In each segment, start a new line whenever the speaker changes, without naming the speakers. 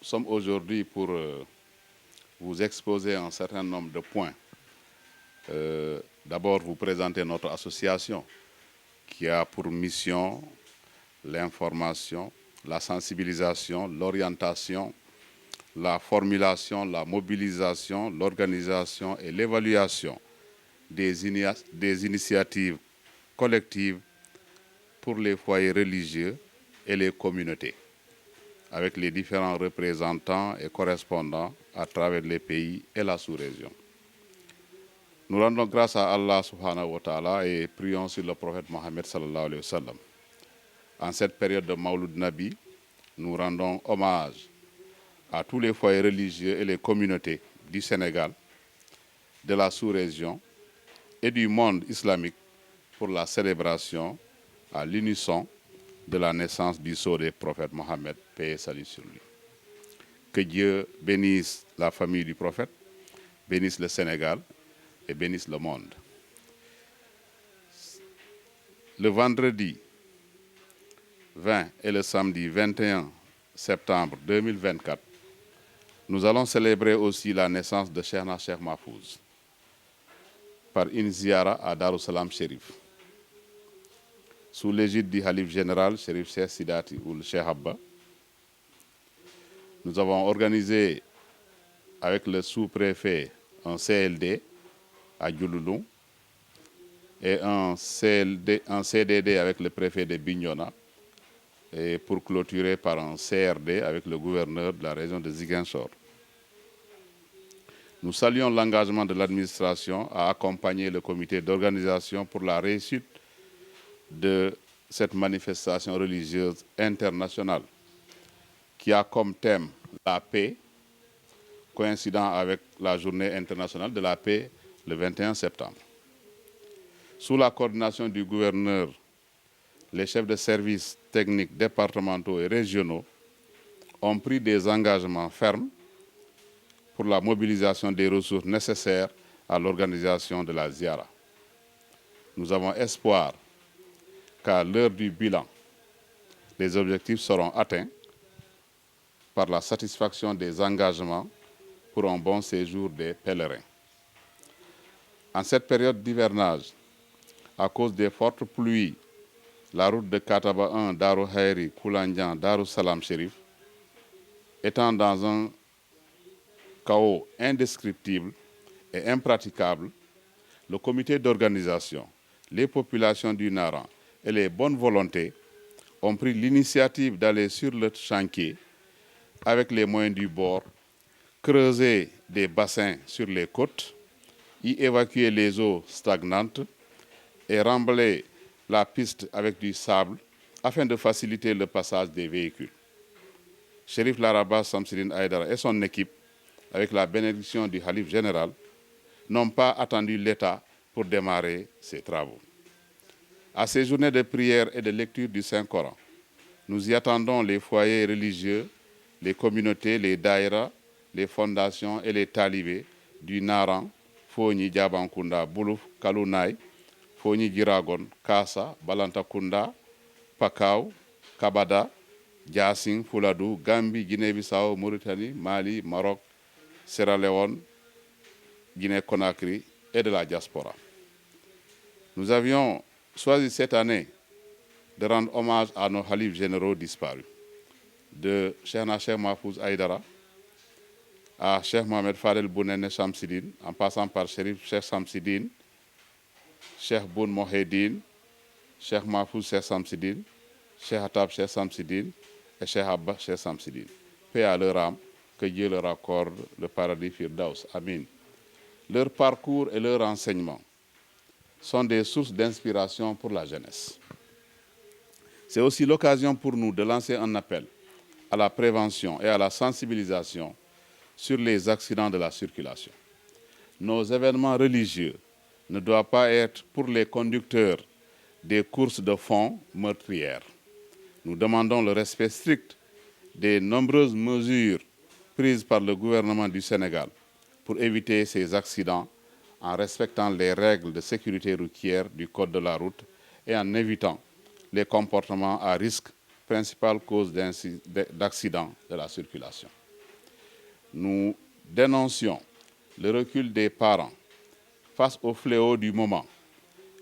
sommes aujourd'hui pour vous exposer un certain nombre de points. D'abord, vous présenter notre association qui a pour mission l'information, la sensibilisation, l'orientation, la formulation, la mobilisation, l'organisation et l'évaluation des initiatives collectives pour les foyers religieux et les communautés, avec les différents représentants et correspondants à travers les pays et la sous-région. Nous rendons grâce à Allah subhanahu wa ta'ala et prions sur le prophète Mohammed sallallahu alayhi wa sallam. En cette période de Mawlud Nabi, nous rendons hommage à tous les foyers religieux et les communautés du Sénégal, de la sous-région et du monde islamique pour la célébration à l'unisson de la naissance du sceau des prophètes Mohammed, paix et salut sur lui. Que Dieu bénisse la famille du prophète, bénisse le Sénégal et bénisse le monde. Le vendredi 20 et le samedi 21 septembre 2024, nous allons célébrer aussi la naissance de Cheikhna Cheikh Mahfouz par une ziyara à Darussalam Chérif. Sous l'égide du Khalif général, Chérif Cheikh Sidati Ould Cheikh Abba, nous avons organisé avec le sous-préfet un CLD à Diouloulou et un CDD avec le préfet de Bignona et pour clôturer par un CRD avec le gouverneur de la région de Ziguinchor. Nous saluons l'engagement de l'administration à accompagner le comité d'organisation pour la réussite de cette manifestation religieuse internationale qui a comme thème la paix, coïncidant avec la journée internationale de la paix le 21 septembre. Sous la coordination du gouverneur, les chefs de services techniques départementaux et régionaux ont pris des engagements fermes pour la mobilisation des ressources nécessaires à l'organisation de la Ziara. Nous avons espoir qu'à l'heure du bilan, les objectifs seront atteints par la satisfaction des engagements pour un bon séjour des pèlerins. En cette période d'hivernage, à cause des fortes pluies, la route de Kataba 1, Darou Haïri, Koulandian, Darussalam Chérif, étant dans un chaos indescriptible et impraticable, le comité d'organisation, les populations du Naran et les bonnes volontés ont pris l'initiative d'aller sur le chantier avec les moyens du bord, creuser des bassins sur les côtes, y évacuer les eaux stagnantes et remblayer la piste avec du sable afin de faciliter le passage des véhicules. Chérif Laraba Samsidine Aïdara et son équipe, avec la bénédiction du Khalif général, n'ont pas attendu l'État pour démarrer ces travaux. À ces journées de prière et de lecture du Saint-Coran, nous y attendons les foyers religieux, les communautés, les daïras, les fondations et les talibés du Naran, Fogni, Diabankunda, Boulouf, Kalounaï, Fogni Giragon, Kassa, Balantakunda, Pakao, Kabada, Djassing, Fouladou, Gambie, Guinée-Bissau, Mauritanie, Mali, Maroc, Sierra Leone, Guinée-Conakry et de la diaspora. Nous avions choisi cette année de rendre hommage à nos khalifes généraux disparus, de Cheikhna Cheikh Mahfouz Aïdara à Cheikh Mohamed Fadel Bounene Chamsidine, en passant par Chérif Cheikh Chamsidine, Cheikh Boun Mohedine, Cheikh Mahfouz Cheikh Chamsidine, Cheikh Hatab Cheikh Chamsidine et Cheikh Abba Cheikh Chamsidine. Paix à leur âme, que Dieu leur accorde le paradis Firdaus. Amin. Leur parcours et leur enseignement sont des sources d'inspiration pour la jeunesse. C'est aussi l'occasion pour nous de lancer un appel à la prévention et à la sensibilisation sur les accidents de la circulation. Nos événements religieux ne doivent pas être pour les conducteurs des courses de fond meurtrières. Nous demandons le respect strict des nombreuses mesures prises par le gouvernement du Sénégal pour éviter ces accidents en respectant les règles de sécurité routière du Code de la route et en évitant les comportements à risque, principale cause d'accidents de la circulation. nous dénoncions le recul des parents face au fléau du moment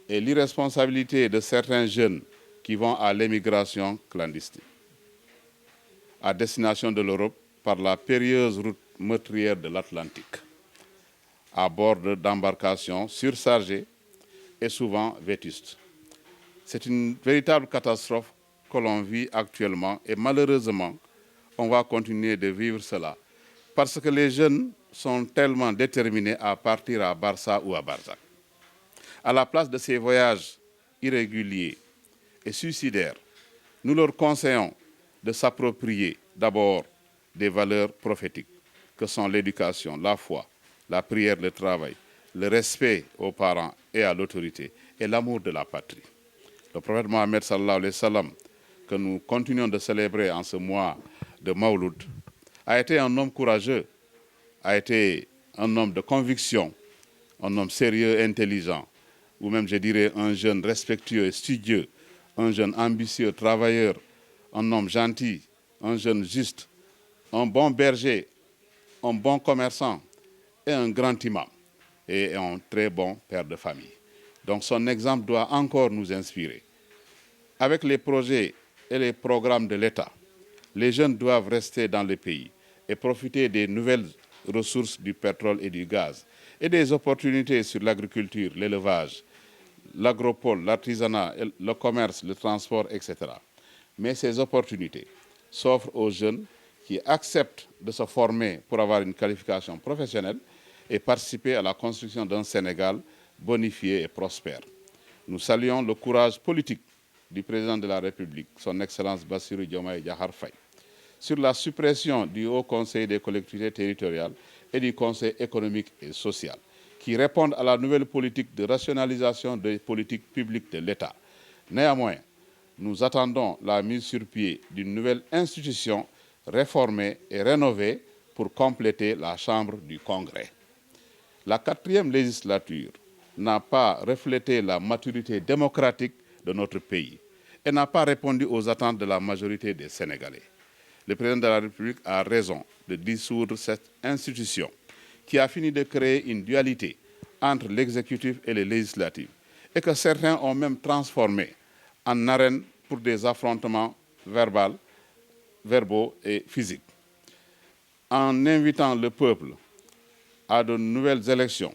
et l'irresponsabilité de certains jeunes qui vont à l'émigration clandestine à destination de l'Europe par la périlleuse route meurtrière de l'Atlantique, à bord d'embarcations surchargées et souvent vétustes. C'est une véritable catastrophe que l'on vit actuellement et malheureusement, on va continuer de vivre cela parce que les jeunes sont tellement déterminés à partir à Barça ou à Barzac. À la place de ces voyages irréguliers et suicidaires, nous leur conseillons de s'approprier d'abord des valeurs prophétiques que sont l'éducation, la foi, la prière, le travail, le respect aux parents et à l'autorité et l'amour de la patrie. Le prophète Mohammed sallallahu alayhi wa sallam, que nous continuons de célébrer en ce mois de Mawlud, a été un homme courageux, a été un homme de conviction, un homme sérieux, intelligent, ou même je dirais un jeune respectueux, studieux, un jeune ambitieux, travailleur, un homme gentil, un jeune juste, un bon berger, un bon commerçant et un grand imam et un très bon père de famille. Donc son exemple doit encore nous inspirer. Avec les projets et les programmes de l'État, les jeunes doivent rester dans le pays et profiter des nouvelles ressources du pétrole et du gaz et des opportunités sur l'agriculture, l'élevage, l'agropole, l'artisanat, le commerce, le transport, etc. Mais ces opportunités s'offrent aux jeunes qui acceptent de se former pour avoir une qualification professionnelle et participer à la construction d'un Sénégal bonifié et prospère. Nous saluons le courage politique du président de la République, son Excellence Bassirou Diomaye Diakhar Faye, sur la suppression du Haut Conseil des collectivités territoriales et du Conseil économique et social, qui répondent à la nouvelle politique de rationalisation des politiques publiques de l'État. Néanmoins, nous attendons la mise sur pied d'une nouvelle institution réformée et rénovée pour compléter la Chambre du Congrès. La 4e législature n'a pas reflété la maturité démocratique de notre pays et n'a pas répondu aux attentes de la majorité des Sénégalais. Le président de la République a raison de dissoudre cette institution qui a fini de créer une dualité entre l'exécutif et le législatif et que certains ont même transformé en arène pour des affrontements verbaux et physiques. En invitant le peuple à de nouvelles élections,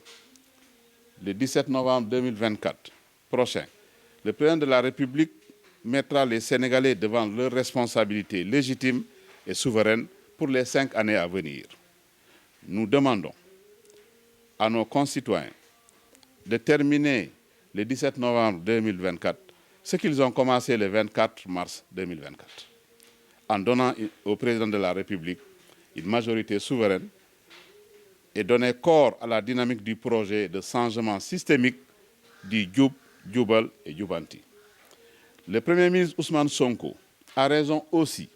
le 17 novembre 2024 prochain, le président de la République mettra les Sénégalais devant leurs responsabilités légitimes et souveraines pour les 5 années à venir. Nous demandons à nos concitoyens de terminer le 17 novembre 2024 ce qu'ils ont commencé le 24 mars 2024, en donnant au président de la République une majorité souveraine et donner corps à la dynamique du projet de changement systémique du Djoub, Djoubal et Djoubanti. Le Premier ministre Ousmane Sonko a raison aussi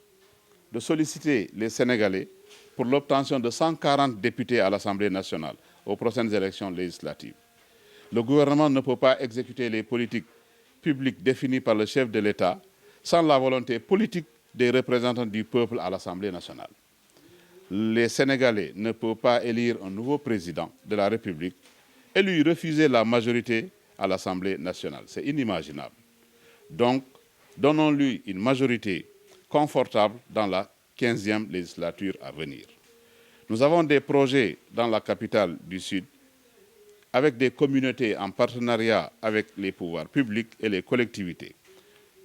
de solliciter les Sénégalais pour l'obtention de 140 députés à l'Assemblée nationale aux prochaines élections législatives. Le gouvernement ne peut pas exécuter les politiques publiques définies par le chef de l'État sans la volonté politique des représentants du peuple à l'Assemblée nationale. Les Sénégalais ne peuvent pas élire un nouveau président de la République et lui refuser la majorité à l'Assemblée nationale. C'est inimaginable. Donc, donnons-lui une majorité confortable dans la 15e législature à venir. Nous avons des projets dans la capitale du Sud avec des communautés en partenariat avec les pouvoirs publics et les collectivités.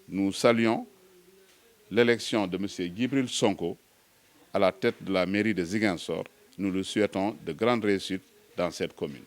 Nous saluons l'élection de M. Djibril Sonko à la tête de la mairie de Ziguinchor. Nous lui souhaitons de grandes réussites dans cette commune.